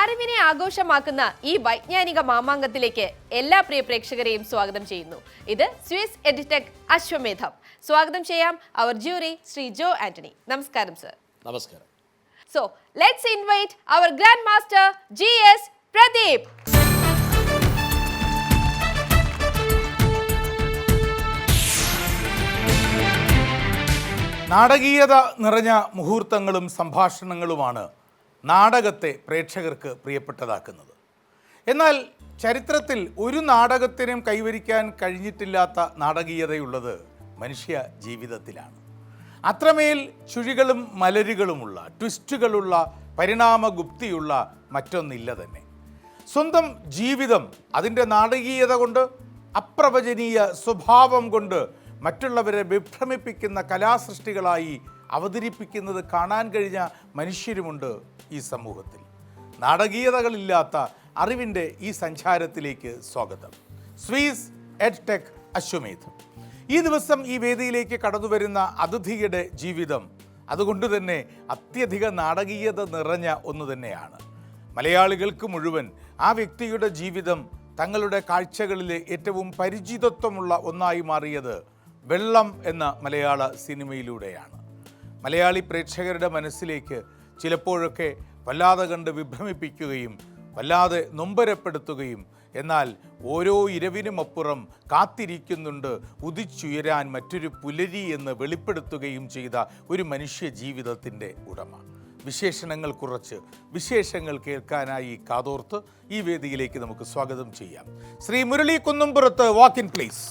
അറിവിനെ ആഘോഷമാക്കുന്ന ഈ വൈജ്ഞാനിക മാമാങ്കത്തിലേക്ക് എല്ലാ പ്രിയ പ്രേക്ഷകരെയും സ്വാഗതം ചെയ്യുന്നു. ഇത് സ്വിസ് എഡിടെക് അശ്വമേധം. സ്വാഗതം ചെയ്യാം അവർ ജൂറി ശ്രീ ജോ ആന്റണി. നമസ്കാരം സർ. നമസ്കാരം. So let's invite our Grandmaster GS Pradeep. നാടകീയത നിറഞ്ഞ മുഹൂർത്തങ്ങളും സംഭാഷണങ്ങളുമാണ് നാടകത്തെ പ്രേക്ഷകർക്ക് പ്രിയപ്പെട്ടതാക്കുന്നത്. എന്നാൽ ചരിത്രത്തിൽ ഒരു നാടകത്തിനും കൈവരിക്കാൻ കഴിഞ്ഞിട്ടില്ലാത്ത നാടകീയതയുള്ളത് മനുഷ്യ ജീവിതത്തിലാണ്. അത്രമേൽ ചുഴികളും മലരുകളുമുള്ള, ട്വിസ്റ്റുകളുള്ള, പരിണാമഗുപ്തിയുള്ള മറ്റൊന്നില്ല തന്നെ. സ്വന്തം ജീവിതം അതിൻ്റെ നാടകീയത കൊണ്ട്, അപ്രവചനീയ സ്വഭാവം കൊണ്ട് മറ്റുള്ളവരെ വിഭ്രമിപ്പിക്കുന്ന കലാസൃഷ്ടികളായി അവതരിപ്പിക്കുന്നത് കാണാൻ കഴിഞ്ഞ മനുഷ്യരുമുണ്ട് ഈ സമൂഹത്തിൽ. നാടകീയതകളില്ലാത്ത അറിവിൻ്റെ ഈ സഞ്ചാരത്തിലേക്ക് സ്വാഗതം. സ്വിസ് എഡ്ടെക് അശ്വമേധം. ഈ ദിവസം ഈ വേദിയിലേക്ക് കടന്നുവരുന്ന അതിഥിയുടെ ജീവിതം അതുകൊണ്ട് തന്നെ അത്യധിക നാടകീയത നിറഞ്ഞ ഒന്ന് തന്നെയാണ്. മലയാളികൾക്ക് മുഴുവൻ ആ വ്യക്തിയുടെ ജീവിതം തങ്ങളുടെ കാഴ്ചകളിലെ ഏറ്റവും പരിചിതത്വമുള്ള ഒന്നായി മാറിയത് വെള്ളം എന്ന മലയാള സിനിമയിലൂടെയാണ്. മലയാളി പ്രേക്ഷകരുടെ മനസ്സിലേക്ക് ചിലപ്പോഴൊക്കെ വല്ലാതെ കണ്ട് വിഭ്രമിപ്പിക്കുകയും വല്ലാതെ നൊമ്പരപ്പെടുത്തുകയും എന്നാൽ ഓരോ ഇരവിനുമപ്പുറം കാത്തിരിക്കുന്നുണ്ട് ഉദിച്ചുയരാൻ മറ്റൊരു പുലരി എന്ന് വെളിപ്പെടുത്തുകയും ചെയ്ത ഒരു മനുഷ്യ ജീവിതത്തിൻ്റെ ഉടമ. വിശേഷണങ്ങൾ കുറച്ച് വിശേഷങ്ങൾ കേൾക്കാനായി കാതോർത്ത് ഈ വേദിയിലേക്ക് നമുക്ക് സ്വാഗതം ചെയ്യാം. Shri Murali Kunnumpurath, walk in please.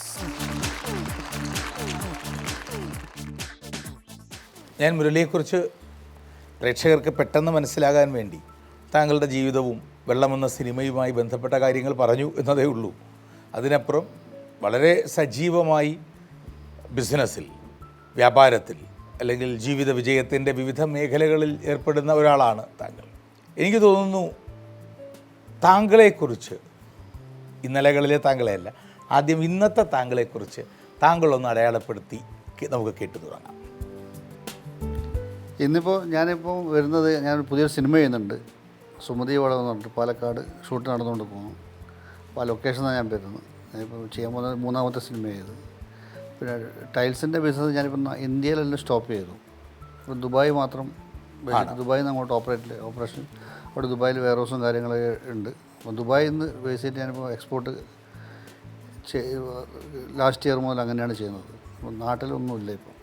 ഞാൻ മുരളിയെക്കുറിച്ച് പ്രേക്ഷകർക്ക് പെട്ടെന്ന് മനസ്സിലാകാൻ വേണ്ടി താങ്കളുടെ ജീവിതവും വെള്ളമെന്ന സിനിമയുമായി ബന്ധപ്പെട്ട കാര്യങ്ങൾ പറഞ്ഞു എന്നതേ ഉള്ളൂ. അതിനപ്പുറം വളരെ സജീവമായി ബിസിനസ്സിൽ, വ്യാപാരത്തിൽ അല്ലെങ്കിൽ ജീവിത വിജയത്തിൻ്റെ വിവിധ മേഖലകളിൽ ഏർപ്പെടുന്ന ഒരാളാണ് താങ്കൾ. എനിക്ക് തോന്നുന്നു താങ്കളെക്കുറിച്ച്, ഇന്നലകളിലെ താങ്കളെയല്ല, ആദ്യം ഇന്നത്തെ താങ്കളെക്കുറിച്ച് താങ്കളൊന്ന് അടയാളപ്പെടുത്തി നമുക്ക് കേട്ടു തുടങ്ങാം. ഇന്നിപ്പോൾ ഞാനിപ്പോൾ വരുന്നത്, ഞാൻ പുതിയൊരു സിനിമ ചെയ്യുന്നുണ്ട്, സുമതി വളവ് എന്ന് പറഞ്ഞിട്ട് പാലക്കാട് ഷൂട്ട് നടന്നുകൊണ്ട് പോകുന്നു. അപ്പോൾ ആ ലൊക്കേഷനാണ് ഞാൻ വരുന്നത്. ഞാനിപ്പോൾ ചെയ്യാൻ പോകുന്നത് മൂന്നാമത്തെ സിനിമ ചെയ്ത്. പിന്നെ ടൈൽസിൻ്റെ ബിസിനസ് ഞാനിപ്പോൾ ഇന്ത്യയിലെല്ലാം സ്റ്റോപ്പ് ചെയ്തു. ഇപ്പോൾ ദുബായ് മാത്രം, ദുബായിൽ നിന്ന് അങ്ങോട്ട് ഓപ്പറേഷൻ അവിടെ ദുബായിൽ വെയർ ഹൗസും കാര്യങ്ങളൊക്കെ ഉണ്ട്. അപ്പോൾ ദുബായിൽ നിന്ന് ബേസ് ചെയ്തിട്ട് ഞാനിപ്പോൾ എക്സ്പോർട്ട് ലാസ്റ്റ് ഇയർ മുതൽ അങ്ങനെയാണ് ചെയ്യുന്നത്. അപ്പോൾ നാട്ടിലൊന്നുമില്ല ഇപ്പോൾ.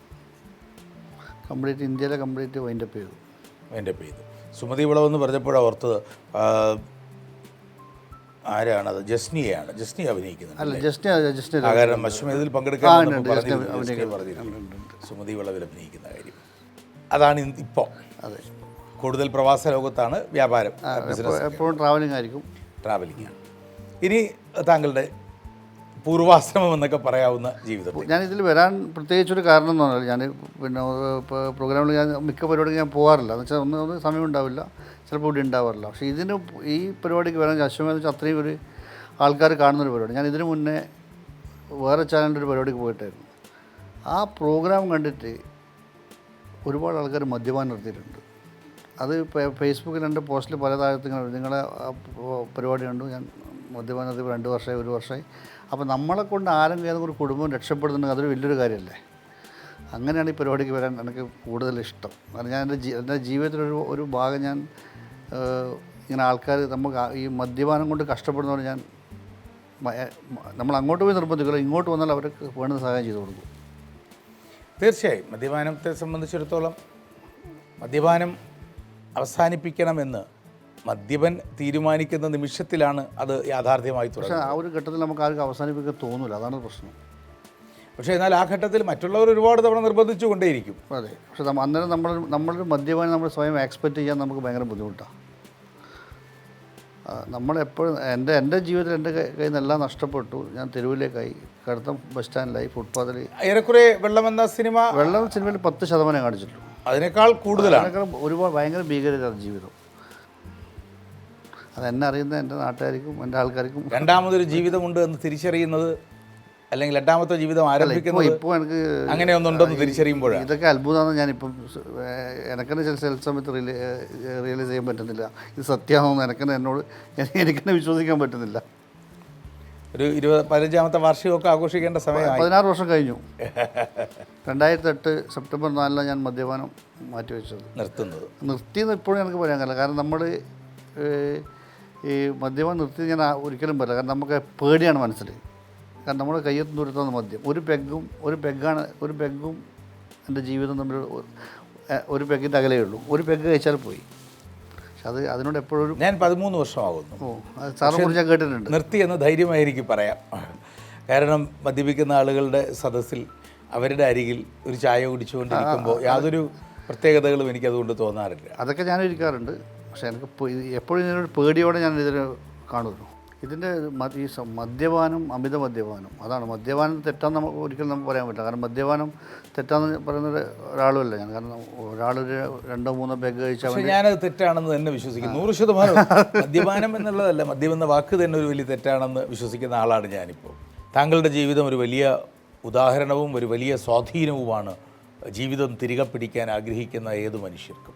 കംപ്ലീറ്റ് ഇന്ത്യയിലെ കംപ്ലീറ്റ് വൈൻഡപ്പ് ചെയ്തു. സുമതി വിളവെന്ന് പറഞ്ഞപ്പോഴാണ് ഓർത്തത്, ആരാണത്? ജസ്നിയാണ്. ജസ്നി അഭിനയിക്കുന്നത് അല്ല, ജസ്നി കാരണം അശ്വമേധത്തിൽ പങ്കെടുക്കാൻ സുമതി വിളവിൽ അഭിനയിക്കുന്ന കാര്യം അതാണ് ഇപ്പോൾ. അതെ, കൂടുതൽ പ്രവാസ ലോകത്താണ്, വ്യാപാരം, എപ്പോഴും ട്രാവലിംഗ് ആയിരിക്കും. ട്രാവലിംഗാണ്. ഇനി താങ്കളുടെ പൂർവാശ്രമം എന്നൊക്കെ പറയാവുന്ന ജീവിതം. ഞാനിതിൽ വരാൻ പ്രത്യേകിച്ചൊരു കാരണം എന്ന് പറഞ്ഞാൽ, ഞാൻ പിന്നെ ഇപ്പോൾ പ്രോഗ്രാമിൽ ഞാൻ മിക്ക പരിപാടിക്ക് ഞാൻ പോകാറില്ല. എന്ന് വെച്ചാൽ ഒന്ന് സമയം ഉണ്ടാവില്ല, ചിലപ്പോൾ ഇവിടെ ഉണ്ടാവാറില്ല. പക്ഷേ ഇതിന് ഈ പരിപാടിക്ക് വരാൻ അശ്വമേധം വെച്ചാൽ അത്രയും ഒരു ആൾക്കാർ കാണുന്നൊരു പരിപാടി. ഞാൻ ഇതിനു മുന്നേ വേറെ ചാനലിൻ്റെ ഒരു പരിപാടിക്ക് പോയിട്ടായിരുന്നു. ആ പ്രോഗ്രാം കണ്ടിട്ട് ഒരുപാട് ആൾക്കാർ മദ്യപാനം നിർത്തിയിട്ടുണ്ട്. അത് ഫേസ്ബുക്കിൽ എൻ്റെ പോസ്റ്റിൽ പല താഴത്ത് നിങ്ങളെ പരിപാടി കണ്ടു, ഞാൻ മദ്യപാനം നിർത്തി 2 വർഷമായി 1 വർഷമായി. അപ്പോൾ നമ്മളെ കൊണ്ട് ആരെങ്കിലും ഒരു കുടുംബം രക്ഷപ്പെടുന്നുണ്ടെങ്കിൽ അതൊരു വലിയൊരു കാര്യമല്ലേ. അങ്ങനെയാണ് ഈ പരിപാടിക്ക് വരാൻ എനിക്ക് കൂടുതൽ ഇഷ്ടം. കാരണം ഞാൻ എൻ്റെ ജീവിതത്തിലൊരു ഭാഗം ഞാൻ ഇങ്ങനെ ആൾക്കാർ നമുക്ക് ഈ മദ്യപാനം കൊണ്ട് കഷ്ടപ്പെടുന്നവർ ഞാൻ നമ്മൾ അങ്ങോട്ട് പോയി നിർബന്ധിക്കില്ല, ഇങ്ങോട്ട് വന്നാൽ അവർക്ക് വേണ്ടുന്ന സഹായം ചെയ്തു കൊടുക്കും. തീർച്ചയായും മദ്യപാനത്തെ സംബന്ധിച്ചിടത്തോളം മദ്യപാനം അവസാനിപ്പിക്കണമെന്ന് മദ്യപൻ തീരുമാനിക്കുന്ന നിമിഷത്തിലാണ് അത് യാഥാർത്ഥ്യമായി തുടങ്ങുന്നത്. പക്ഷേ ആ ഒരു ഘട്ടത്തിൽ നമുക്ക് ആർക്കും അവസാനിപ്പിക്കാൻ തോന്നില്ല, അതാണ് പ്രശ്നം. പക്ഷേ എന്നാൽ ആ ഘട്ടത്തിൽ മറ്റുള്ളവർ ഒരുപാട് തവണ നിർബന്ധിച്ചു കൊണ്ടേയിരിക്കും. അതെ, പക്ഷേ അന്നേരം നമ്മളൊരു മദ്യപാനം നമ്മൾ സ്വയം എക്സ്പെക്റ്റ് ചെയ്യാൻ നമുക്ക് ഭയങ്കര ബുദ്ധിമുട്ടാണ്. നമ്മളെപ്പോഴും എൻ്റെ ജീവിതത്തിൽ എൻ്റെ കയ്യിൽ നിന്നെല്ലാം നഷ്ടപ്പെട്ടു. ഞാൻ തെരുവിലേക്കായി, കടുത്ത ബസ് സ്റ്റാൻഡിലായി, ഫുട്പാത്തിൽ. ഏറെക്കുറെ വെള്ളമെന്ന സിനിമയിൽ 10% കാണിച്ചിട്ടുള്ളൂ. അതിനേക്കാൾ കൂടുതലാണ്. ഒരുപാട് ഭയങ്കര ഭീകരതയാണ് ജീവിതം. അതെന്നെ അറിയുന്ന എൻ്റെ നാട്ടുകാർക്കും എൻ്റെ ആൾക്കാർക്കും രണ്ടാമതൊരു ജീവിതമുണ്ട് എന്ന് തിരിച്ചറിയുന്നത് അല്ലെങ്കിൽ എട്ടാമത്തെ ജീവിതം ആരംഭിക്കുന്നത് ഇപ്പോൾ എനിക്ക് അങ്ങനെയൊന്നുണ്ടെന്ന് തിരിച്ചറിയുമ്പോഴാണ് ഇതൊക്കെ അത്ഭുതമാണെന്ന് ഞാനിപ്പം എനിക്കെന്നെ ചില സമയത്ത് റിയലൈസ് ചെയ്യാൻ പറ്റുന്നില്ല. ഇത് സത്യമാണെന്ന് എനിക്കെന്നെ വിശ്വസിക്കാൻ പറ്റുന്നില്ല. ഒരു 15ാമത്തെ വാർഷികമൊക്കെ ആഘോഷിക്കേണ്ട സമയമായി. 16 വർഷം കഴിഞ്ഞു. 2008 സെപ്റ്റംബർ 4 ഞാൻ മദ്യപാനം മാറ്റിവെച്ചത്. നിർത്തിയെന്ന് ഇപ്പോഴും എനിക്ക് പറയാൻ കഴിയില്ല. കാരണം നമ്മൾ ഈ മദ്യപാനം നിർത്തി ഞാൻ ഒരിക്കലും പറയില്ല. കാരണം നമുക്ക് പേടിയാണ് മനസ്സിൽ. കാരണം നമ്മുടെ കയ്യെത്തും ദൂരത്താണ് മദ്യം. ഒരു പെഗ്ഗും എൻ്റെ ജീവിതം തമ്മിൽ ഒരു പെഗ്ഗിൻ്റെ അകലേ ഉള്ളൂ. ഒരു പെഗ്ഗ് കഴിച്ചാൽ പോയി. പക്ഷെ അതിനോട് എപ്പോഴും ഞാൻ 13 വർഷമാകുന്നു. സാറിനെ കുറിച്ച് ഞാൻ കേട്ടിട്ടുണ്ട്. നിർത്തി എന്ന് ധൈര്യമായി എനിക്ക് പറയാം. കാരണം മദ്യപിക്കുന്ന ആളുകളുടെ സദസ്സിൽ അവരുടെ അരികിൽ ഒരു ചായ കുടിച്ചുകൊണ്ടിരിക്കുമ്പോൾ യാതൊരു പ്രത്യേകതകളും എനിക്കതുകൊണ്ട് തോന്നാറില്ല. അതൊക്കെ ഞാൻ ഇരിക്കാറുണ്ട്. പക്ഷേ എനിക്ക് എപ്പോഴും ഇതിനൊരു പേടിയോടെ ഞാൻ ഇതിനെ കാണുന്നു. ഇതിൻ്റെ ഈ മദ്യപാനം, അമിത മദ്യപാനം, അതാണ് മദ്യപാനം തെറ്റാന്ന് നമുക്ക് ഒരിക്കലും നമുക്ക് പറയാൻ പറ്റില്ല. കാരണം മദ്യപാനം തെറ്റാന്ന് പറയുന്ന ഒരാളുമല്ല ഞാൻ. കാരണം ഒരാളൊരു 2-3 പെഗ് കഴിച്ചാൽ പക്ഷേ ഞാനത് തെറ്റാണെന്ന് തന്നെ വിശ്വസിക്കുന്നു. 100% മദ്യപാനം എന്നുള്ളതല്ല, മദ്യം എന്ന വാക്ക് തന്നെ ഒരു വലിയ തെറ്റാണെന്ന് വിശ്വസിക്കുന്ന ആളാണ് ഞാനിപ്പോൾ. താങ്കളുടെ ജീവിതം ഒരു വലിയ ഉദാഹരണവും ഒരു വലിയ സ്വാധീനവുമാണ് ജീവിതം തിരികെ പിടിക്കാൻ ആഗ്രഹിക്കുന്ന ഏത് മനുഷ്യർക്കും.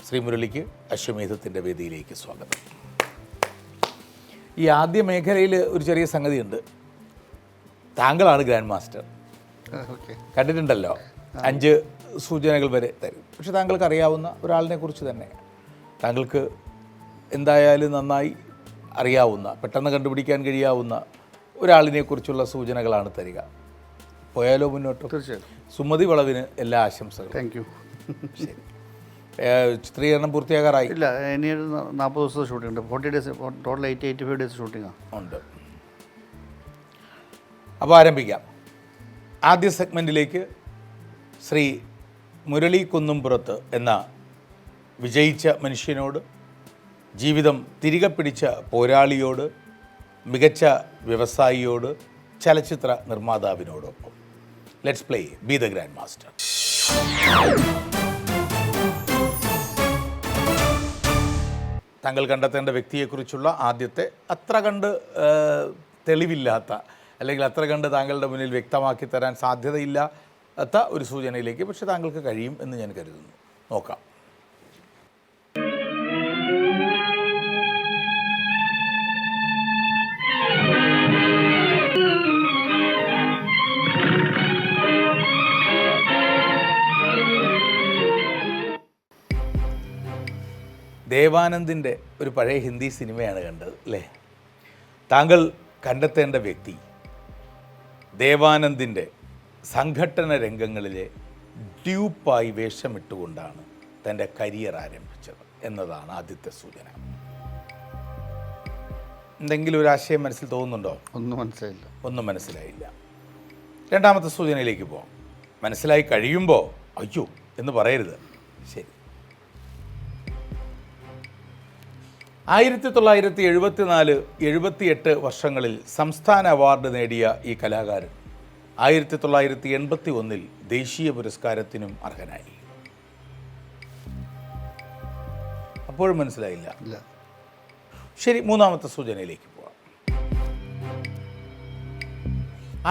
ശ്രീ മുരളിക്ക് അശ്വമേധത്തിൻ്റെ വേദിയിലേക്ക് സ്വാഗതം. ഈ ആദ്യ മേഖലയിൽ ഒരു ചെറിയ സംഗതിയുണ്ട്. താങ്കളാണ് ഗ്രാൻഡ് മാസ്റ്റർ. കണ്ടിട്ടുണ്ടല്ലോ, 5 സൂചനകൾ വരെ തരും. പക്ഷെ താങ്കൾക്ക് അറിയാവുന്ന ഒരാളിനെ കുറിച്ച് തന്നെ താങ്കൾക്ക് എന്തായാലും നന്നായി അറിയാവുന്ന, പെട്ടെന്ന് കണ്ടുപിടിക്കാൻ കഴിയാവുന്ന ഒരാളിനെക്കുറിച്ചുള്ള സൂചനകളാണ് തരിക. പോയാലോ മുന്നോട്ട്? തീർച്ചയായിട്ടും. സുമതി വളവിന് എല്ലാ ആശംസകളും. Thank you. ശരി, ചിത്രീകരണം പൂർത്തിയാകാറായി? ഇല്ല, ഇനി ഒരു 40 ദിവസത്തെ ഷൂട്ടിംഗ് ഉണ്ട്. 40 ഡേയ്സ്, ടോട്ടൽ 85 ഡേയ്സ് ഷൂട്ടിംഗാണ് ഉണ്ട്. അപ്പോൾ ആരംഭിക്കാം. ആദ്യ സെഗ്മെൻറ്റിലേക്ക് ശ്രീ മുരളി കുന്നുംപുറത്ത് എന്ന വിജയിച്ച മനുഷ്യനോട്, ജീവിതം തിരികെ പിടിച്ച പോരാളിയോട്, മികച്ച വ്യവസായിയോട്, ചലച്ചിത്ര നിർമ്മാതാവിനോടൊപ്പം let's play be the grand master. താങ്കൾ കണ്ടെത്തേണ്ട വ്യക്തിയെക്കുറിച്ചുള്ള ആദ്യത്തെ അത്ര കണ്ട് തെളിവില്ലാത്ത, അല്ലെങ്കിൽ അത്ര കണ്ട് താങ്കളുടെ മുന്നിൽ വ്യക്തമാക്കി തരാൻ സാധ്യതയില്ലാത്ത ഒരു സൂചനയിലേക്ക് പക്ഷെ താങ്കൾക്ക് കഴിയും എന്ന് ഞാൻ കരുതുന്നു. നോക്കാം. ദേവാനന്ദിൻ്റെ ഒരു പഴയ ഹിന്ദി സിനിമയാണ് കണ്ടത് അല്ലേ? താങ്കൾ കണ്ടെത്തേണ്ട വ്യക്തി ദേവാനന്ദിൻ്റെ സംഘട്ടന രംഗങ്ങളിലെ ഡ്യൂപ്പായി വേഷമിട്ടുകൊണ്ടാണ് തൻ്റെ കരിയർ ആരംഭിച്ചത് എന്നതാണ് ആദ്യത്തെ സൂചന. എന്തെങ്കിലും ഒരു ആശയം മനസ്സിൽ തോന്നുന്നുണ്ടോ? ഒന്നും മനസ്സിലായില്ല. രണ്ടാമത്തെ സൂചനയിലേക്ക് പോകാം. മനസ്സിലായി കഴിയുമ്പോൾ അയ്യോ എന്ന് പറയരുത്. ശരി. 1974-78 വർഷങ്ങളിൽ സംസ്ഥാന അവാർഡ് നേടിയ ഈ കലാകാരൻ 1981 ദേശീയ പുരസ്കാരത്തിനും അർഹനായി. അപ്പോഴും മനസ്സിലായില്ല. ശരി, മൂന്നാമത്തെ സൂചനയിലേക്ക് പോവാം.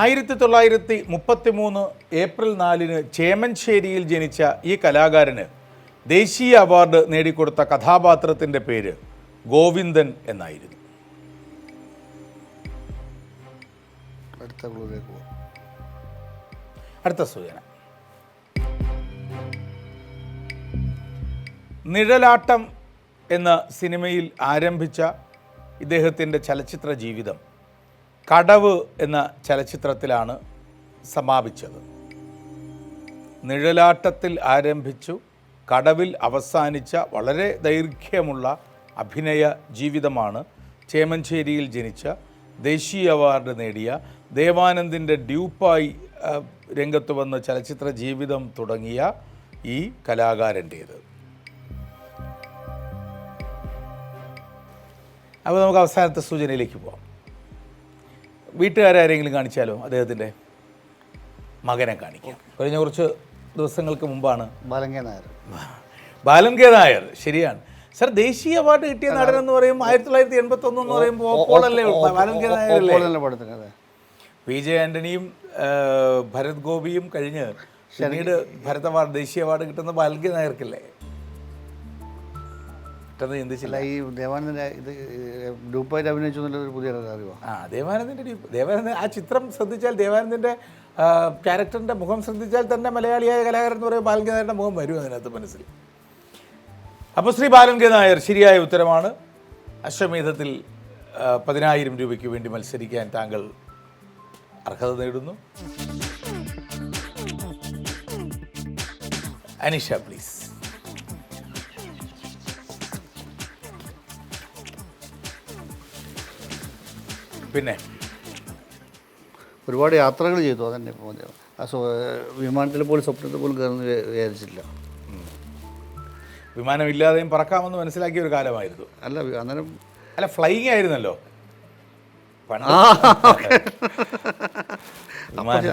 1933 ഏപ്രിൽ 4 ചേമൻശ്ശേരിയിൽ ജനിച്ച ഈ കലാകാരന് ദേശീയ അവാർഡ് നേടിക്കൊടുത്ത കഥാപാത്രത്തിൻ്റെ പേര് ഗോവിന്ദൻ എന്നായിരുന്നു. അടുത്ത സൂചന. നിഴലാട്ടം എന്ന സിനിമയിൽ ആരംഭിച്ച ഇദ്ദേഹത്തിൻ്റെ ചലച്ചിത്ര ജീവിതം കടവ് എന്ന ചലച്ചിത്രത്തിലാണ് സമാപിച്ചത്. നിഴലാട്ടത്തിൽ ആരംഭിച്ചു കടവിൽ അവസാനിച്ച വളരെ ദൈർഘ്യമുള്ള അഭിനയ ജീവിതമാണ് ചേമൻശ്ശേരിയിൽ ജനിച്ച, ദേശീയ അവാർഡ് നേടിയ, ദേവാനന്ദിൻ്റെ ഡ്യൂപ്പായി രംഗത്ത് വന്ന് ചലച്ചിത്ര ജീവിതം തുടങ്ങിയ ഈ കലാകാരൻ്റേത്. അപ്പോൾ നമുക്ക് അവസാനത്തെ സൂചനയിലേക്ക് പോകാം. വീട്ടുകാരെങ്കിലും കാണിച്ചാലോ? അദ്ദേഹത്തിൻ്റെ മകനെ കാണിക്കാം. കഴിഞ്ഞ കുറച്ച് ദിവസങ്ങൾക്ക് മുമ്പാണ് ബാലൻ കെ നായർ. ശരിയാണ് സർ, ദേശീയ അവാർഡ് കിട്ടിയ നടൻ എന്ന് പറയുമ്പോൾ 1981 എന്ന് പറയുമ്പോൾ ഓപ്പോളല്ലേ ബാലൻ കെ നായർ അല്ലേ? PJ ആൻ്റണിയും ഭരത് ഗോപിയും കഴിഞ്ഞ് പിന്നീട് ഭരത് അവാർഡ്, ദേശീയ അവാർഡ് കിട്ടുന്ന ഭാൽകെ നായർക്കല്ലേ കിട്ടുന്നത്? ചിന്തിച്ചില്ല. ഈ ദേവാനന്ദൻ്റെ ഇത് ഗ്രൂപ്പായിട്ട് അഭിനയിച്ചു എന്നുള്ളൊരു പുതിയ അറിവാണ്. ദേവാനന്ദൻ ആ ചിത്രം ശ്രദ്ധിച്ചാൽ, ദേവാനന്ദൻ്റെ ക്യാരക്ടറിൻ്റെ മുഖം ശ്രദ്ധിച്ചാൽ തന്നെ മലയാളിയായ കലാകാരൻ എന്ന് പറയുമ്പോൾ ബാലൻ കെ നായരുടെ മുഖം വരും അതിനകത്ത് മനസ്സിൽ. അപ്പോൾ ശ്രീ ബാലൻ കെ നായർ ശരിയായ ഉത്തരമാണ്. അശ്വമേധത്തിൽ 10,000 രൂപയ്ക്ക് വേണ്ടി മത്സരിക്കാൻ താങ്കൾ അർഹത നേടുന്നു. അനിഷ പ്ലീസ്. പിന്നെ ഒരുപാട് യാത്രകൾ ചെയ്തു, അതന്നെ. വിമാനത്തിൽ പോലും സ്വപ്നത്തിൽ പോലും കയറുന്ന വിചാരിച്ചില്ല. വിമാനമില്ലാതെയും പറക്കാമെന്ന് മനസ്സിലാക്കിയ ഒരു കാലമായിരുന്നു. അന്നേരം ഫ്ലൈയിങ് ആയിരുന്നല്ലോ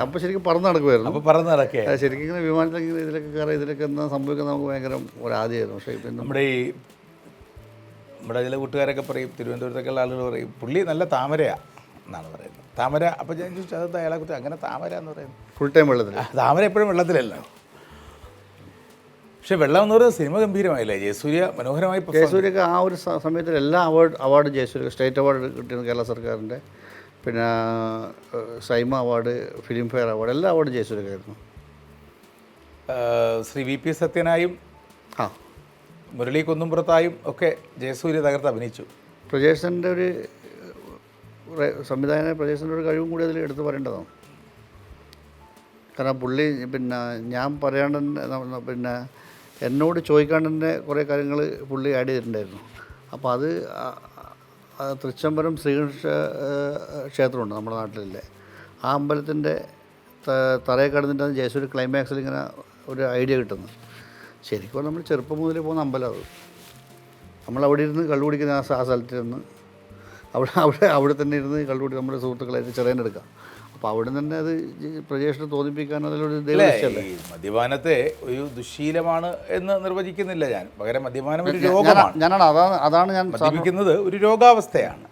അപ്പോൾ ശരിക്കും പറന്ന് നടക്കുമായിരുന്നു. അപ്പോൾ പറന്ന് നടക്കേ ശരിക്കും ഇങ്ങനെ വിമാനത്തിലേക്ക് ഇതിലൊക്കെ കയറി ഇതിലൊക്കെ എന്താ സംഭവിക്കുന്നത് നമുക്ക് ഭയങ്കര ഒരാദ്യമായിരുന്നു. പക്ഷേ ഇപ്പം നമ്മുടെ ചില കൂട്ടുകാരൊക്കെ പറയും, തിരുവനന്തപുരത്തൊക്കെയുള്ള ആളുകൾ പറയും പുള്ളി നല്ല താമരയാണ് എന്നാണ് പറയുന്നത്. താമര. അപ്പോൾ ഞാൻ ചോദിച്ചു അതെന്താ അയാളെ കുറിച്ച് അങ്ങനെ താമര എന്ന് പറയുന്നത്? ഫുൾ ടൈം വെള്ളത്തിൽ. താമര എപ്പോഴും വെള്ളത്തിലല്ലോ. പക്ഷെ വെള്ളം എന്ന് പറയുന്നത് സിനിമ ഗംഭീരമായില്ലേ? ജയസൂര്യ മനോഹരമായി. ജയസൂര്യക്ക് ആ ഒരു സമയത്തിൽ എല്ലാ അവാർഡും ജയസൂര്യ, സ്റ്റേറ്റ് അവാർഡ് കിട്ടിയിരുന്നു കേരള സർക്കാരിൻ്റെ, പിന്നെ Saima award, film fair award, എല്ലാ അവാർഡും ജയസൂര്യക്കായിരുന്നു. ശ്രീ VP സത്യനായും മുരളി കുന്നുംപുറത്തായും ഒക്കെ ജയസൂര്യ തകർത്ത് അഭിനയിച്ചു. പ്രജേഷിൻ്റെ ഒരു സംവിധായകനെ, പ്രജേഷിൻ്റെ ഒരു കഴിവും കൂടി അതിൽ എടുത്ത് പറയേണ്ടതാണ്. കാരണം പുള്ളി പിന്നെ ഞാൻ പറയാണ്ട് പിന്നെ എന്നോട് ചോദിക്കാണ്ട് തന്നെ കുറേ കാര്യങ്ങൾ പുള്ളി ആഡ് ചെയ്തിട്ടുണ്ടായിരുന്നു. അപ്പോൾ അത് തൃച്ചംബരം ശ്രീകൃഷ്ണ ക്ഷേത്രമുണ്ട് നമ്മുടെ നാട്ടിലെ, ആ അമ്പലത്തിൻ്റെ തറയെ കടന്നിട്ട് ജയസൂര്യ ക്ലൈമാക്സിൽ ഇങ്ങനെ ഒരു ഐഡിയ കിട്ടുന്നു. ശരിക്കും നമ്മൾ ചെറുപ്പം മുതലേ പോകുന്ന അമ്പലം അത്. നമ്മളവിടെ ഇരുന്ന് കള്ളു കുടിക്കുന്ന ആ സ്ഥലത്തിരുന്ന് അവിടെ തന്നെ ഇരുന്ന് കള്ളു കുടി നമ്മുടെ സുഹൃത്തുക്കളായിട്ട് ചെറിയനെടുക്കാം. അപ്പോൾ അവിടെ തന്നെ അത് പ്രജേഷിനെ തോന്നിപ്പിക്കാൻ അതിലൊരു ദൈവശല്ലേ. മദ്യപാനത്തെ ഒരു ദുശ്ശീലമാണ് എന്ന് നിർവചിക്കുന്നില്ല ഞാൻ. പകരം മദ്യപാനം ഒരു രോഗമാണ്. അതാണ് ഞാൻ മദ്യപിക്കുന്നത് ഒരു രോഗാവസ്ഥയാണ്.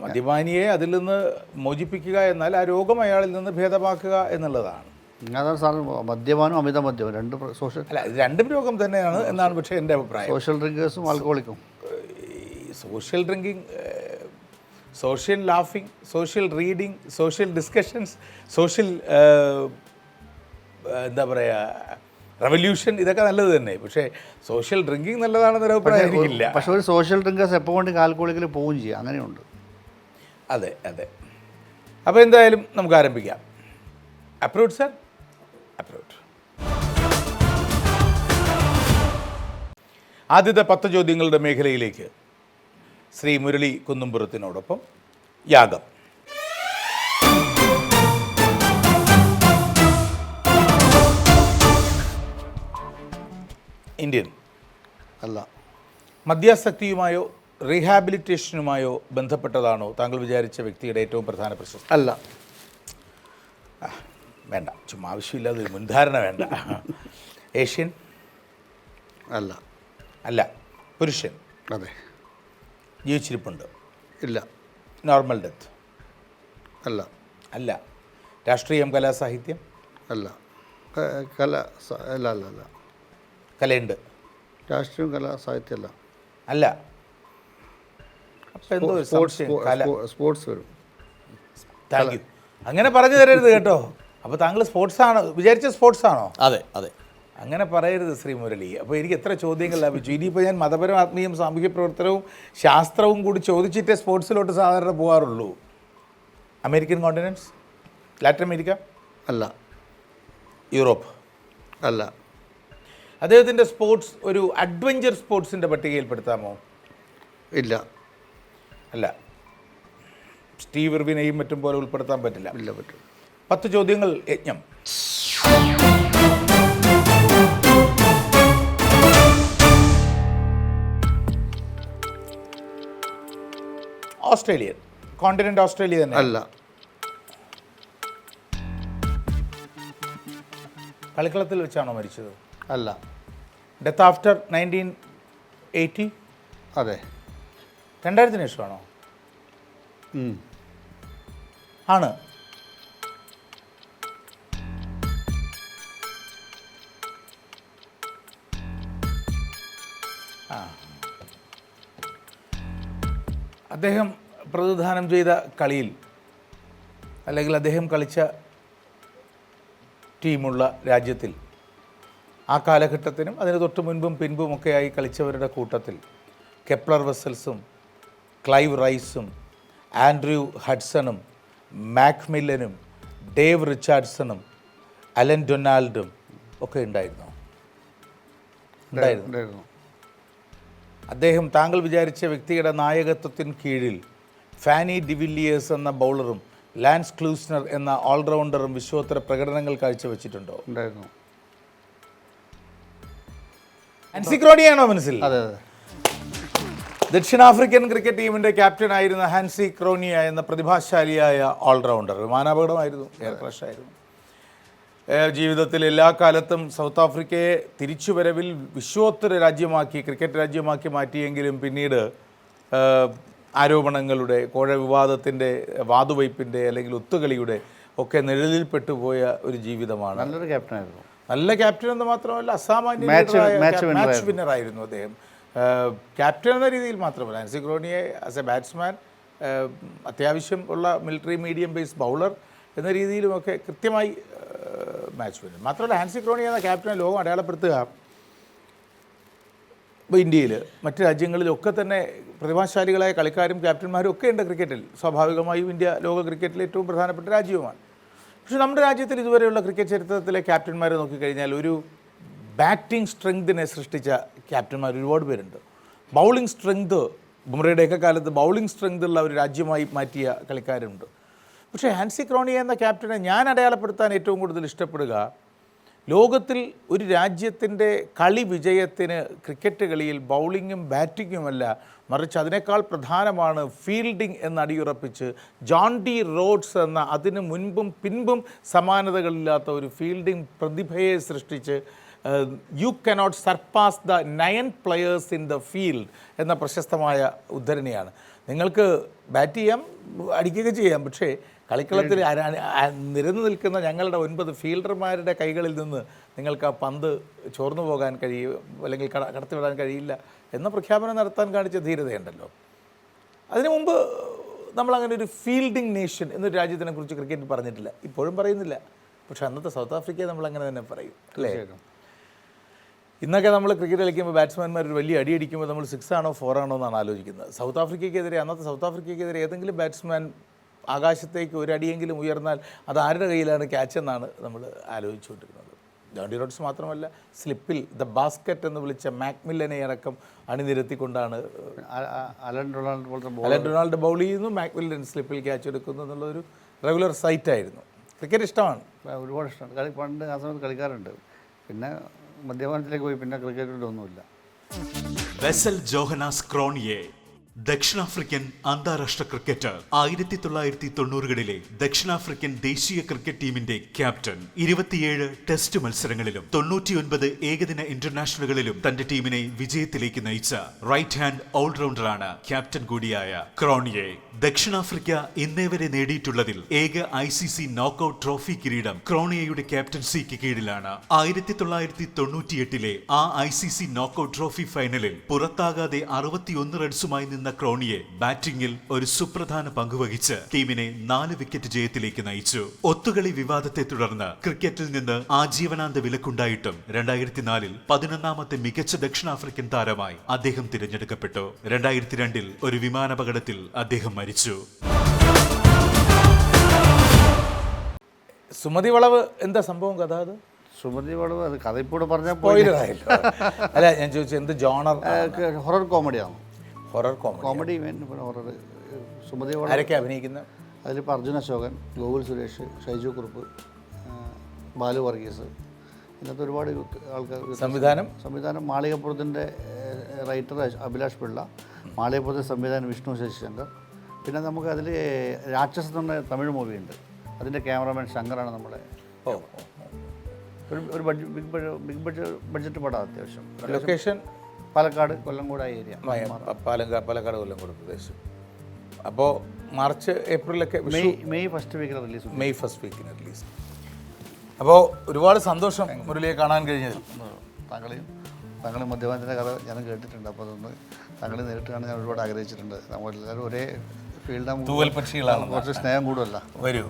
മദ്യപാനിയെ അതിൽ നിന്ന് മോചിപ്പിക്കുക എന്നാൽ ആ രോഗം അയാളിൽ നിന്ന് ഭേദമാക്കുക എന്നുള്ളതാണ്. അതാണ് സാറിന് മദ്യപാനും അമിത മദ്യവും രണ്ടും രോഗം തന്നെയാണ് എന്നാണ് പക്ഷേ എൻ്റെ അഭിപ്രായം. സോഷ്യൽ ഡ്രിങ്കേഴ്സും ആൽക്കഹോളിക്കും. സോഷ്യൽ ഡ്രിങ്കിങ്, സോഷ്യൽ ലാഫിങ്, social reading, social discussions, social എന്താ പറയുക റെവല്യൂഷൻ, ഇതൊക്കെ നല്ലത് തന്നെ. പക്ഷേ സോഷ്യൽ ഡ്രിങ്കിങ് നല്ലതാണെന്നൊരു അഭിപ്രായം എനിക്കില്ല. പക്ഷേ ഒരു സോഷ്യൽ ഡ്രിങ്കേഴ്സ് എപ്പോൾ കൊണ്ട് ആൽക്കഹോളിക്കിൽ പോവുകയും ചെയ്യും, അങ്ങനെയുണ്ട്. അതെ. അപ്പോൾ എന്തായാലും നമുക്ക് ആരംഭിക്കാം. Approved sir? അപ്രൂവ്ഡ്. ആദ്യത്തെ 10 ചോദ്യങ്ങളുടെ മേഖലയിലേക്ക് ശ്രീ മുരളി കുന്നുംപുറത്തിനോടൊപ്പം യാഗം. ഇന്ത്യൻ അല്ല. മദ്യാസക്തിയുമായോ റീഹാബിലിറ്റേഷനുമായോ ബന്ധപ്പെട്ടതാണോ താങ്കൾ വിചാരിച്ച വ്യക്തിയുടെ ഏറ്റവും പ്രധാന പ്രശസ്തി? അല്ല. വേണ്ട, ചുമ്മാ ആവശ്യമില്ലാതെ മുൻധാരണ വേണ്ട. ഏഷ്യൻ? അല്ല. അല്ല. പുരുഷൻ? അതെ. ജീവിച്ചിരിപ്പുണ്ട്? ഇല്ല. Normal death? അല്ല. അല്ല. രാഷ്ട്രീയം, കലാ, സാഹിത്യം? അല്ല. അല്ല. കലയുണ്ട്? രാഷ്ട്രീയം, കല, സാഹിത്യം അല്ല. അല്ല. അപ്പോൾ എന്തോ സ്പോർട്സ് വരും. Thank you. അങ്ങനെ പറഞ്ഞു തരരുത് കേട്ടോ. അപ്പോൾ താങ്കൾ സ്പോർട്സാണ് വിചാരിച്ച സ്പോർട്സാണോ? അതെ. അങ്ങനെ പറയരുത് ശ്രീ മുരളി. അപ്പോൾ എനിക്ക് എത്ര ചോദ്യങ്ങൾ ലഭിച്ചു. ഇനിയിപ്പോൾ ഞാൻ മതപരം, ആത്മീയം, സാമൂഹ്യ പ്രവർത്തനവും ശാസ്ത്രവും കൂടി ചോദിച്ചിട്ടേ സ്പോർട്സിലോട്ട് സാധാരണ പോകാറുള്ളൂ. American continents? Latin America? അല്ല. യൂറോപ്പ്? അല്ല. അദ്ദേഹത്തിൻ്റെ സ്പോർട്സ് ഒരു അഡ്വഞ്ചർ സ്പോർട്സിൻ്റെ പട്ടികയിൽപ്പെടുത്താമോ? ഇല്ല. അല്ല. സ്റ്റീവ് ഇർവിനെയും മറ്റും പോലെ ഉൾപ്പെടുത്താൻ പറ്റില്ല? ഇല്ല, പറ്റും. 10 ചോദ്യങ്ങൾ യജ്ഞം. ഓസ്ട്രേലിയൻ? കോണ്ടിനെന്റ് ഓസ്ട്രേലിയ തന്നെ? അല്ല. കളിക്കളത്തിൽ വെച്ചാണോ മരിച്ചത്? അല്ല. Death after 1980? അതെ. 2000 ശേഷമാണോ? ആണ്. അദ്ദേഹം പ്രതിദാനം ചെയ്ത കളിയിൽ അല്ലെങ്കിൽ അദ്ദേഹം കളിച്ച ടീമുള്ള രാജ്യത്തിൽ ആ കാലഘട്ടത്തിനും അതിന് തൊട്ട് മുൻപും പിൻപുമൊക്കെയായി കളിച്ചവരുടെ കൂട്ടത്തിൽ കെപ്ലർ വെസൽസും ക്ലൈവ് റൈസും ആൻഡ്രൂ ഹഡ്സണും മാക്മില്ലനും ഡേവ് റിച്ചാർഡ്സണും അലൻ ഡൊണാൾഡും ഒക്കെ ഉണ്ടായിരുന്നു. അദ്ദേഹം താങ്കൾ വിചാരിച്ച വ്യക്തിയുടെ നായകത്വത്തിന് കീഴിൽ ഫാനി ഡിവില്ലിയേഴ്സ് എന്ന ബൗളറും ലാൻസ് ക്ലൂസ്നർ എന്ന ഓൾറൗണ്ടറും വിശ്വോത്തര പ്രകടനങ്ങൾ കാഴ്ചവെച്ചിട്ടുണ്ടോ? ഉണ്ടായിരുന്നു. ഹാൻസി ക്രോണിയാണോ മനസ്സിൽ? അതെ അതെ. ദക്ഷിണാഫ്രിക്കൻ ക്രിക്കറ്റ് ടീമിൻ്റെ ക്യാപ്റ്റനായിരുന്ന ഹാൻസി ക്രോണിയ എന്ന പ്രതിഭാശാലിയായ ഓൾറൗണ്ടർ. വിമാനാപകടമായിരുന്നു, എയർ ക്രാഷായിരുന്നു. ജീവിതത്തിൽ എല്ലാ കാലത്തും സൗത്ത് ആഫ്രിക്കയെ തിരിച്ചുവരവിൽ വിശ്വോത്തര രാജ്യമാക്കി, ക്രിക്കറ്റ് രാജ്യമാക്കി മാറ്റിയെങ്കിലും പിന്നീട് ആരോപണങ്ങളുടെ, കോഴ വിവാദത്തിൻ്റെ, വാതുവയ്പ്പിൻ്റെ അല്ലെങ്കിൽ ഒത്തുകളിയുടെ ഒക്കെ നിഴലിൽ പെട്ടുപോയ ഒരു ജീവിതമാണ്. നല്ലൊരു ക്യാപ്റ്റനായിരുന്നു. നല്ല ക്യാപ്റ്റൻ എന്ന് മാത്രമല്ല അസാമാന്യ മാച്ച് വിന്നറായിരുന്നു അദ്ദേഹം. ക്യാപ്റ്റൻ എന്ന രീതിയിൽ മാത്രമല്ല, ഹാൻസി ക്രോണിയെ ആസ് എ ബാറ്റ്സ്മാൻ, അത്യാവശ്യം ഉള്ള മിലിറ്ററി മീഡിയം ബേസ് ബൗളർ എന്ന രീതിയിലുമൊക്കെ കൃത്യമായി മാച്ച് വിന്നർ. മാത്രമല്ല ഹാൻസി ക്രോണിയ എന്ന ക്യാപ്റ്റനെ ലോകം അടയാളപ്പെടുത്തുക ഇപ്പോൾ ഇന്ത്യയിൽ മറ്റ് രാജ്യങ്ങളിലൊക്കെ തന്നെ പ്രതിഭാശാലികളായ കളിക്കാരും ക്യാപ്റ്റന്മാരും ഒക്കെ ഉണ്ട് ക്രിക്കറ്റിൽ. സ്വാഭാവികമായും ഇന്ത്യ ലോക ക്രിക്കറ്റിലെ ഏറ്റവും പ്രധാനപ്പെട്ട രാജ്യവുമാണ്. പക്ഷേ നമ്മുടെ രാജ്യത്തിൽ ഇതുവരെയുള്ള ക്രിക്കറ്റ് ചരിത്രത്തിലെ ക്യാപ്റ്റന്മാരെ നോക്കിക്കഴിഞ്ഞാൽ ഒരു ബാറ്റിംഗ് സ്ട്രെങ്തിനെ സൃഷ്ടിച്ച ക്യാപ്റ്റന്മാർ ഒരുപാട് പേരുണ്ട്. ബൗളിംഗ് സ്ട്രെങ്ത്, ബുംറയുടെയൊക്കെ കാലത്ത് ബൗളിംഗ് സ്ട്രെങ്ത് ഉള്ള ഒരു രാജ്യമായി മാറ്റിയ കളിക്കാരുണ്ട്. പക്ഷേ ഹാൻസി ക്രോണിയ എന്ന ക്യാപ്റ്റനെ ഞാൻ അടയാളപ്പെടുത്താൻ ഏറ്റവും കൂടുതൽ ഇഷ്ടപ്പെടുക, ലോകത്തിൽ ഒരു രാജ്യത്തിൻ്റെ കളി വിജയത്തിന് ക്രിക്കറ്റ് കളിയിൽ ബൗളിങ്ങും ബാറ്റിങ്ങുമല്ല, മറിച്ച് അതിനേക്കാൾ പ്രധാനമാണ് ഫീൽഡിംഗ് എന്ന് അടിയുറപ്പിച്ച് ജോൺ ഡി റോഡ്സ് എന്ന അതിന് മുൻപും പിൻപും സമാനതകളില്ലാത്ത ഒരു ഫീൽഡിംഗ് പ്രതിഭയെ സൃഷ്ടിച്ച് you cannot surpass the 9 players in the field എന്ന പ്രശസ്തമായ ഉദ്ധരണിയാണ്. നിങ്ങൾക്ക് ബാറ്റ് ചെയ്യാം, അടിക്കുകയൊക്കെ ചെയ്യാം, പക്ഷേ കളിക്കളത്തിൽ നിരന്നു നിൽക്കുന്ന ഞങ്ങളുടെ 9 ഫീൽഡർമാരുടെ കൈകളിൽ നിന്ന് നിങ്ങൾക്ക് ആ പന്ത് ചോർന്നു പോകാൻ കഴിയും അല്ലെങ്കിൽ കടത്തിവിടാൻ കഴിയില്ല എന്ന പ്രഖ്യാപനം നടത്താൻ കാണിച്ച ധീരതയുണ്ടല്ലോ. അതിനു മുമ്പ് നമ്മളങ്ങനെ ഒരു ഫീൽഡിംഗ് നേഷൻ എന്നൊരു രാജ്യത്തിനെക്കുറിച്ച് ക്രിക്കറ്റ് പറഞ്ഞിട്ടില്ല, ഇപ്പോഴും പറയുന്നില്ല. പക്ഷേ അന്നത്തെ സൗത്ത് ആഫ്രിക്കയെ നമ്മളങ്ങനെ തന്നെ പറയും, അല്ലേ? ഇന്നൊക്കെ നമ്മൾ ക്രിക്കറ്റ് കളിക്കുമ്പോൾ ബാറ്റ്സ്മാൻമാർ ഒരു വലിയ അടി അടിക്കുമ്പോൾ നമ്മൾ 6 ആണോ 4 ആണോ എന്നാണ് ആലോചിക്കുന്നത്. അന്നത്തെ സൗത്ത് ആഫ്രിക്കയ്ക്കെതിരെ ഏതെങ്കിലും ബാറ്റ്സ്മാൻ ആകാശത്തേക്ക് ഒരു അടിയെങ്കിലും ഉയർന്നാൽ അത് ആരുടെ കയ്യിലാണ് ക്യാച്ച് എന്നാണ് നമ്മൾ ആലോചിച്ചുകൊണ്ടിരുന്നത്. ജോൺ ഡി റോഡ്സ് മാത്രമല്ല, സ്ലിപ്പിൽ ദ ബാസ്ക്കറ്റ് എന്ന് വിളിച്ച മാക്മില്ലനെ അടക്കം അണിനിരത്തിക്കൊണ്ടാണ് അലൻ ഡൊണാൾഡ് ബൗൾ ചെയ്യുന്നു, മാക്മില്ലൻ സ്ലിപ്പിൽ ക്യാച്ച് എടുക്കുന്നു എന്നുള്ളൊരു റെഗുലർ സൈറ്റായിരുന്നു. ക്രിക്കറ്റ് ഇഷ്ടമാണ്, ഒരുപാട് ഇഷ്ടമാണ്. പണ്ട് ആ സമയത്ത് കളിക്കാറുണ്ട്. പിന്നെ മദ്യപാനത്തിലേക്ക് പോയി, പിന്നെ ക്രിക്കറ്റിലൊന്നുമില്ല. വെസൽ ജോഹനാസ് ക്രോണിയെ, ദക്ഷിണാഫ്രിക്കൻ അന്താരാഷ്ട്ര ക്രിക്കറ്റർ. 1990കളിലെ ദക്ഷിണാഫ്രിക്കൻ ദേശീയ ക്രിക്കറ്റ് ടീമിന്റെ ക്യാപ്റ്റൻ. 27 ടെസ്റ്റ് മത്സരങ്ങളിലും 99 ഏകദിന ഇന്റർനാഷണലുകളിലും തന്റെ ടീമിനെ വിജയത്തിലേക്ക് നയിച്ച റൈറ്റ് ഹാൻഡ് ഓൾറൗണ്ടറാണ് ക്യാപ്റ്റൻ കൂടിയായ ക്രോണിയെ. ദക്ഷിണാഫ്രിക്ക ഇന്നേ വരെ നേടിയിട്ടുള്ളതിൽ ഏക ICC നോക്കൌട്ട് ട്രോഫി കിരീടം ക്രോണിയയുടെ ക്യാപ്റ്റൻസിക്ക് കീഴിലാണ്. 1998ലെ ആ ICC നോക്കൌട്ട് ട്രോഫി ഫൈനലിൽ പുറത്താകാതെ 61 റൺസുമായി നിന്ന ക്രോണിയെ ബാറ്റിംഗിൽ ഒരു സുപ്രധാന പങ്കുവഹിച്ച് ടീമിനെ 4 വിക്കറ്റ് ജയത്തിലേക്ക് നയിച്ചു. ഒത്തുകളി വിവാദത്തെ തുടർന്ന് ക്രിക്കറ്റിൽ നിന്ന് ആജീവനാന്ത വിലക്കുണ്ടായിട്ടും 2004-ൽ 11ാമത്തെ മികച്ച ദക്ഷിണാഫ്രിക്കൻ താരമായി അദ്ദേഹം തിരഞ്ഞെടുക്കപ്പെട്ടു. 2002-ൽ ഒരു വിമാനാപകടത്തിൽ അദ്ദേഹം മരിച്ചു. സുമതി വളവ് എന്താ സംഭവം കഥ? അത് സുമതി വളവ് അത് കഥ ഇപ്പോൾ പറഞ്ഞാൽ അല്ല, ഞാൻ ചോദിച്ചത് എന്ത് ജോണർ? ഹൊറർ കോമഡിയാണ്. Horror comedy horror. Sumathi Valavu ആരൊക്കെ അഭിനയിക്കുന്നത്? അതിലിപ്പോൾ അർജുൻ അശോകൻ, ഗോകുൽ സുരേഷ്, ഷൈജു കുറുപ്പ്, ബാലു വർഗീസ്, ഇന്നത്തെ ഒരുപാട് ആൾക്കാർ. സംവിധാനം മാളികപ്പുറത്തിൻ്റെ റൈറ്റർ അഭിലാഷ് പിള്ള, മാളികപ്പുറത്തിൻ്റെ സംവിധാനം വിഷ്ണു ശശിശങ്കർ. പിന്നെ നമുക്ക് അതിൽ രാക്ഷസ് എന്ന തമിഴ് മൂവിയുണ്ട്, അതിൻ്റെ ക്യാമറമാൻ ശങ്കറാണ് നമ്മുടെ. ഒരു ബിഗ് ബഡ്ജറ്റ് പടം. അത്യാവശ്യം ലൊക്കേഷൻ പാലക്കാട് കൊല്ലംകോട് ഏരിയ. പാലക്കാട് കൊല്ലംകോട് പ്രദേശം. അപ്പോൾ മാർച്ച് ഏപ്രിലൊക്കെ മെയ് ഫസ്റ്റ് വീക്കിന് റിലീസ്. അപ്പോൾ ഒരുപാട് സന്തോഷം മുരളിയെ കാണാൻ കഴിഞ്ഞത്. താങ്കളെയും താങ്കൾ മദ്യപാനത്തിൻ്റെ കഥ ഞാൻ കേട്ടിട്ടുണ്ട്. അപ്പോൾ അതൊന്ന് താങ്കൾ നേരിട്ട് കാണാൻ ഞാൻ ഒരുപാട് ആഗ്രഹിച്ചിട്ടുണ്ട്. നമ്മളെല്ലാവരും ഒരേ ഫീൽഡാകുമ്പോൾ തൂവൽ പക്ഷികളാണ്. കുറച്ച് സ്നേഹം കൂടുമല്ല. വരൂ.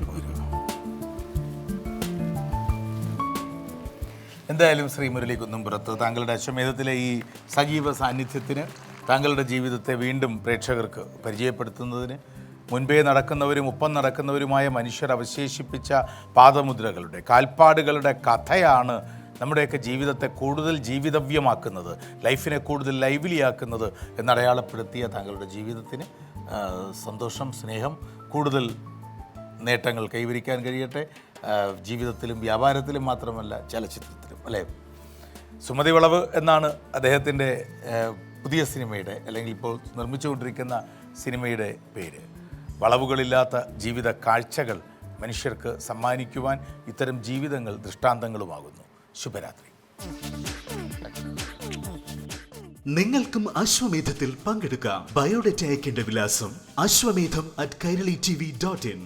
എന്തായാലും ശ്രീ മുരളി കുന്നുംപുറത്ത് താങ്കളുടെ അശ്വമേധത്തിലെ ഈ സജീവ സാന്നിധ്യത്തിന്, താങ്കളുടെ ജീവിതത്തെ വീണ്ടും പ്രേക്ഷകർക്ക് പരിചയപ്പെടുത്തുന്നതിന്, മുൻപേ നടക്കുന്നവരും ഒപ്പം നടക്കുന്നവരുമായ മനുഷ്യർ അവശേഷിപ്പിച്ച പാദമുദ്രകളുടെ, കാൽപ്പാടുകളുടെ കഥയാണ് നമ്മുടെയൊക്കെ ജീവിതത്തെ കൂടുതൽ ജീവിതവ്യമാക്കുന്നത്, ലൈഫിനെ കൂടുതൽ ലൈവ്ലിയാക്കുന്നത് എന്നടയാളപ്പെടുത്തിയ താങ്കളുടെ ജീവിതത്തിന് സന്തോഷം, സ്നേഹം, കൂടുതൽ നേട്ടങ്ങൾ കൈവരിക്കാൻ കഴിയട്ടെ. ജീവിതത്തിലും വ്യാപാരത്തിലും മാത്രമല്ല, ചലച്ചിത്രത്തിലും, അല്ലേ? സുമതി വളവ് എന്നാണ് അദ്ദേഹത്തിൻ്റെ പുതിയ സിനിമയുടെ, അല്ലെങ്കിൽ ഇപ്പോൾ നിർമ്മിച്ചുകൊണ്ടിരിക്കുന്ന സിനിമയുടെ പേര്. വളവുകളില്ലാത്ത ജീവിത കാഴ്ചകൾ മനുഷ്യർക്ക് സമ്മാനിക്കുവാൻ ഇത്തരം ജീവിതങ്ങൾ ദൃഷ്ടാന്തങ്ങളുമാകുന്നു. ശുഭരാത്രി. നിങ്ങൾക്കും അശ്വമേധത്തിൽ പങ്കെടുക്കാം. ബയോഡേറ്റ അയക്കേണ്ട വിലാസം ashwamedham@kairalitv.in.